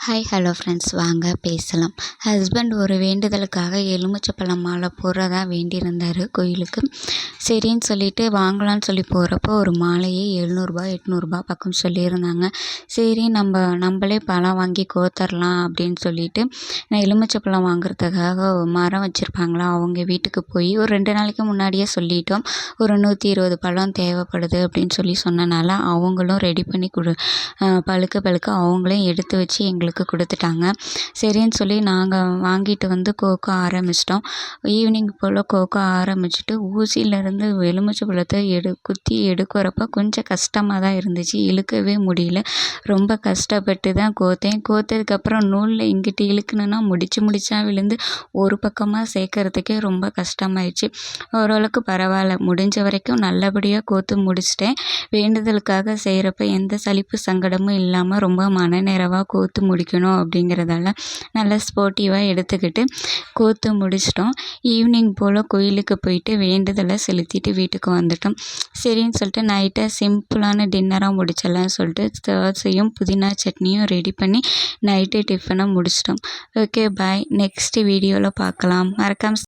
Hello friends, வாங்க பேசலாம். Husband ஒரு வேண்டுதலுக்காக எலுமிச்சப்பழம் மாலை போடுறதா வேண்டியிருந்தார் கோயிலுக்கு. சரின்னு சொல்லிட்டு வாங்கலான்னு சொல்லி போகிறப்போ ஒரு மாலையே ரூ. 700 பக்கம் சொல்லியிருந்தாங்க. சரி நம்மளே பழம் வாங்கி கோத்தரலாம் அப்படின்னு சொல்லிட்டு நான் எலுமிச்சப்பழம் வாங்குறதுக்காக மரம் வச்சுருப்பாங்களா அவங்க வீட்டுக்கு போய் ஒரு 2 நாளைக்கு முன்னாடியே சொல்லிட்டோம். ஒரு 120 பழம் தேவைப்படுது அப்படின்னு சொன்னனால அவங்களும் ரெடி பண்ணி பழுக்க அவங்களும் எடுத்து வச்சு எங்களுக்கு கொடுத்துட்டாங்க. சரின்னு சொல்லி நாங்கள் வாங்கிட்டு வந்து கோக்க ஆரம்பிச்சிட்டோம். ஈவினிங் போல் கோக்க ஆரம்பிச்சுட்டு ஊசியிலேருந்து எலுமிச்சை பழத்தை குத்தி எடுக்கிறப்ப கொஞ்சம் கஷ்டமாக தான் இருந்துச்சு. இழுக்கவே முடியல. ரொம்ப கஷ்டப்பட்டு தான் கோத்தேன். கோத்ததுக்கப்புறம் நூலில் இங்கிட்டு இழுக்கணுன்னா முடிச்சா விழுந்து ஒரு பக்கமாக சேர்க்கறதுக்கே ரொம்ப கஷ்டமாயிடுச்சு. ஓரளவுக்கு பரவாயில்ல, முடிஞ்ச வரைக்கும் நல்லபடியாக கோத்து முடிச்சிட்டேன். வேண்டுதலுக்காக செய்கிறப்ப எந்த சலிப்பு சங்கடமும் இல்லாமல் ரொம்ப மனநிறைவாக கோத்து முடிக்கணும் அப்படிங்கிறதால நல்லா ஸ்போர்ட்டிவாக எடுத்துக்கிட்டு கோத்து முடிச்சிட்டோம். ஈவினிங் போல் கோயிலுக்கு போயிட்டு வேண்டுதலை செலுத்திட்டு வீட்டுக்கு வந்துட்டோம். சரின்னு சொல்லிட்டு நைட்டை சிம்பிளான டின்னராக முடிச்சிடலாம்னு சொல்லிட்டு தோசையும் புதினா சட்னியும் ரெடி பண்ணி நைட்டு டிஃபனை முடிச்சிட்டோம். ஓகே, பாய். நெக்ஸ்ட் வீடியோவில் பார்க்கலாம். மறக்காம